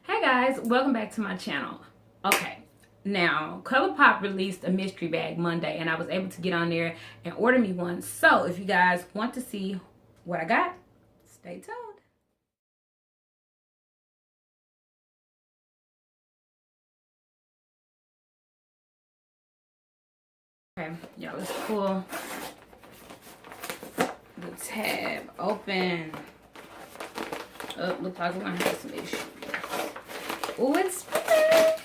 Hey guys, welcome back to my channel. Okay, now ColourPop released a mystery bag Monday and I was able to get on there and order me one. So if you guys want to see what I got, stay tuned. Okay, y'all, let's pull the tab open. Oh, looks like we're gonna have some issues. Oh, it's big.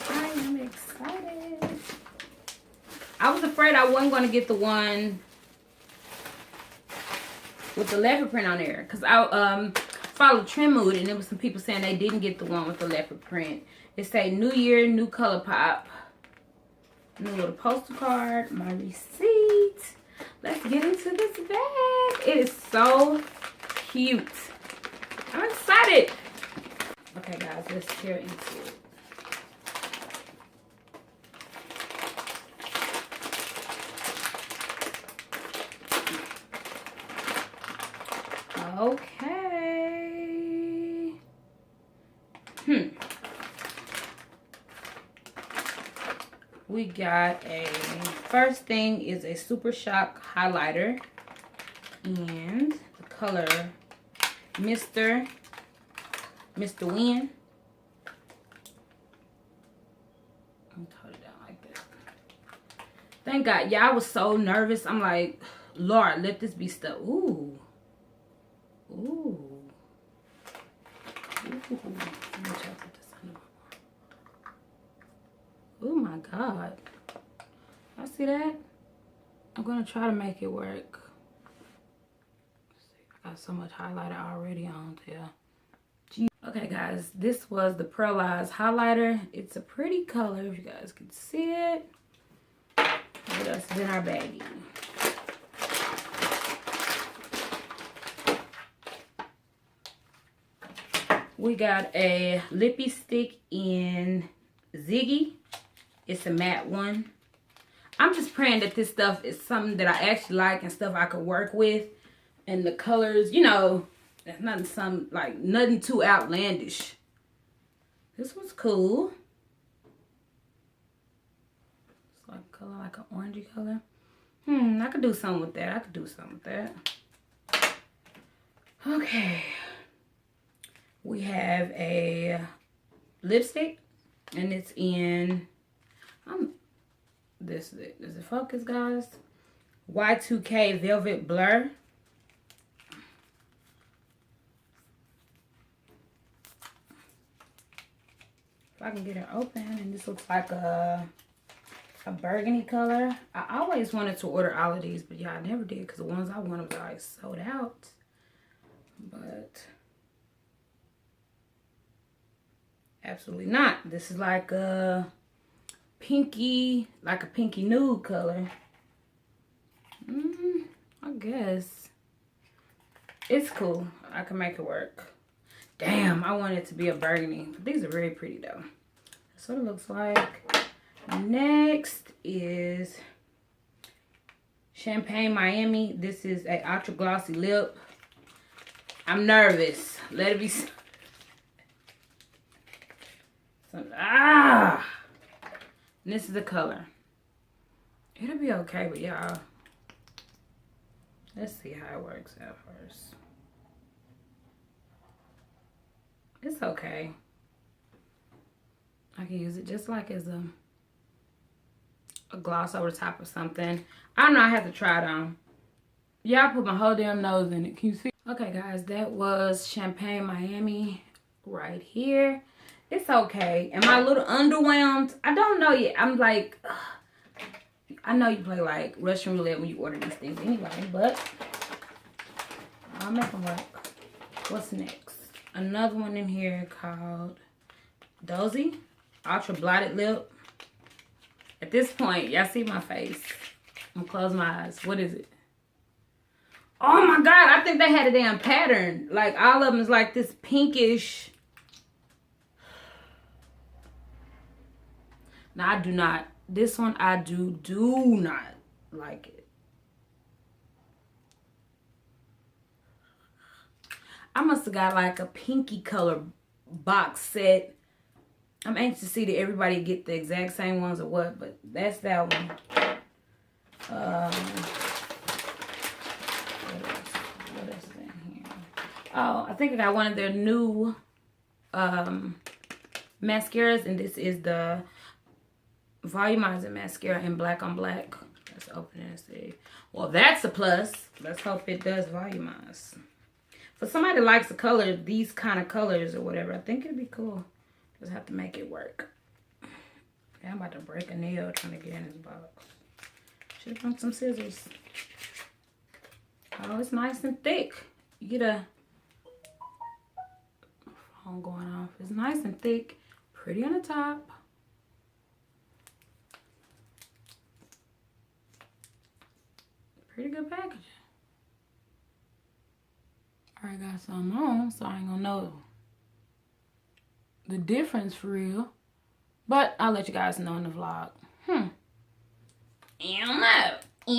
I am excited. I was afraid I wasn't going to get the one with the leopard print on there, because I followed Trend Mood and there was some people saying they didn't get the one with the leopard print. It say New Year, new ColourPop. New little postal card, my receipt. Let's get into this bag. It is so cute. I'm excited. Okay guys, let's tear into it. Okay. We got first thing is a Super Shock highlighter. And the color Mr. Win. I'm gonna hold it down like that. Thank God. Yeah, I was so nervous. I'm like, Lord, let this be stuff. Ooh. Ooh. Oh my God. Y'all see that? I'm gonna try to make it work. I got so much highlighter already on there. Okay guys, this was the Pearlized highlighter. It's a pretty color if you guys can see it. What else is in our baggie? We got a lippy stick in Ziggy. It's a matte one. I'm just praying that this stuff is something that I actually like and stuff I could work with. And the colors, you know, there's nothing too outlandish. This one's cool. It's like a color, like an orangey color. I could do something with that. Okay. We have a lipstick, and it's in, this is it. Does it focus, guys? Y2K Velvet Blur. If I can get it open, and this looks like a burgundy color. I always wanted to order all of these, but yeah, I never did because the ones I wanted were like sold out. But absolutely not. This is like a pinky nude color. I guess it's cool. I can make it work. Damn, I want it to be a burgundy. But these are very pretty though. That's what it looks like. Next is Champagne Miami. This is a ultra glossy lip. I'm nervous. Let it be. And this is the color. It'll be okay, but y'all, let's see how it works out first. It's okay. I can use it just like as a gloss over the top of something. I don't know, I have to try it on. Yeah, I put my whole damn nose in it. Can you see? Okay guys, that was Champagne Miami right here. It's okay. Am I a little underwhelmed? I don't know yet. I'm like, I know you play like Russian roulette when you order these things anyway, but I'll make them work. What's next? Another one in here called Dozy Ultra Blotted Lip. At this point, y'all see my face. I'm gonna close my eyes. What is it? Oh my God, I think they had a damn pattern. Like all of them is like this pinkish. Now I do not. This one I do not like it. I must have got like a pinky color box set. I'm anxious to see that everybody get the exact same ones or what, but that's that one. What else is in here? Oh, I think I got one of their new mascaras, and this is the Volumizer mascara in black on black. Let's open it and see. Well, that's a plus. Let's hope it does volumize. For somebody that likes the color, these kind of colors or whatever, I think it'd be cool. Just have to make it work. Yeah, I'm about to break a nail trying to get in this box. Should have brought some scissors. Oh, it's nice and thick. You get a phone going off. It's nice and thick. Pretty on the top. Pretty good packaging. I already got some on, so I ain't gonna know the difference for real. But I'll let you guys know in the vlog. You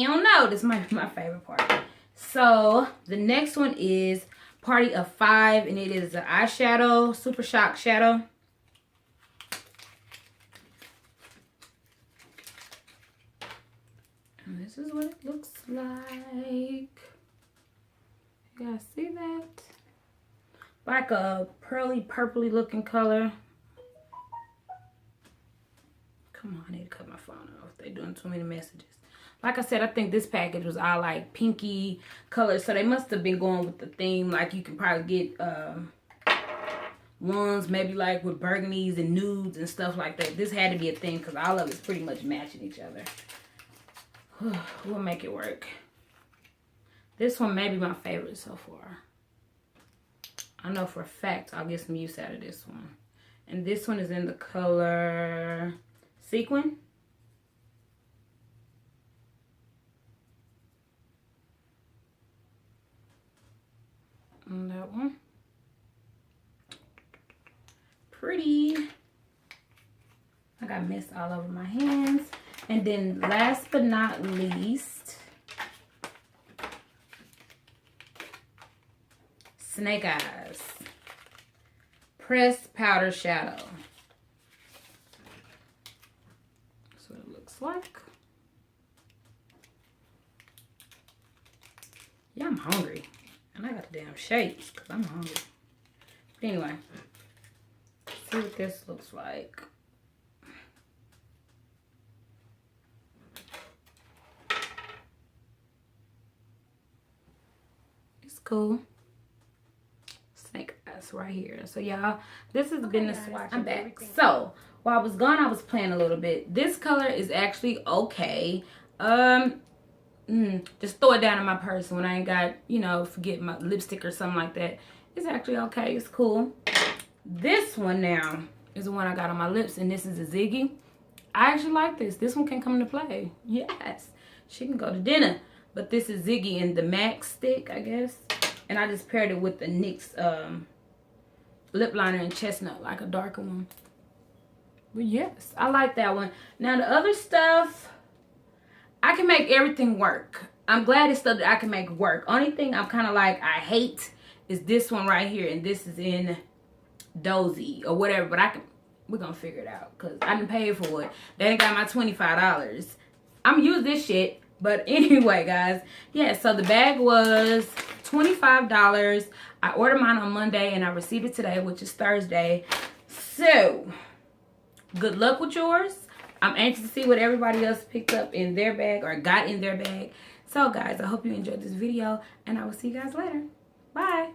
don't know. This might be my favorite part. So the next one is Party of 5, and it is an eyeshadow, Super Shock Shadow. And this is what it looks like. You guys see that? Like a pearly, purpley looking color. Come on, I need to cut my phone off. They're doing too many messages. Like I said, I think this package was all like pinky colors. So they must have been going with the theme. Like you can probably get ones maybe like with burgundies and nudes and stuff like that. This had to be a thing because all of it's pretty much matching each other. We'll make it work. This one may be my favorite so far. I know for a fact I'll get some use out of this one. And this one is in the color Sequin. And that one. Pretty. I got mist all over my hands. And then last but not least, Snake Eyes Pressed Powder Shadow. That's what it looks like. Yeah, I'm hungry. And I got the damn shakes because I'm hungry. But anyway, let's see what this looks like. It's cool. Snake Eyes right here. So y'all, this has been the swatch. I'm back. Everything. So while I was gone, I was playing a little bit. This color is actually okay. Just throw it down in my purse when I ain't got, you know, forget my lipstick or something like that. It's actually okay. It's cool. This one now is the one I got on my lips, and this is a Ziggy. I actually like this. This one can come into play. Yes. She can go to dinner. But this is Ziggy in the MAC stick, I guess. And I just paired it with the NYX lip liner in chestnut, like a darker one. But yes, I like that one. Now the other stuff, I can make everything work. I'm glad it's stuff that I can make work. Only thing I'm kind of like, I hate is this one right here. And this is in Dozy or whatever. But we're going to figure it out. Because I didn't pay for it. They ain't got my $25. I'm going to use this shit. But anyway, guys. Yeah, so the bag was $25. I ordered mine on Monday and I received it today, which is Thursday. So, good luck with yours. I'm anxious to see what everybody else picked up in their bag or got in their bag. So, guys, I hope you enjoyed this video, and I will see you guys later. Bye.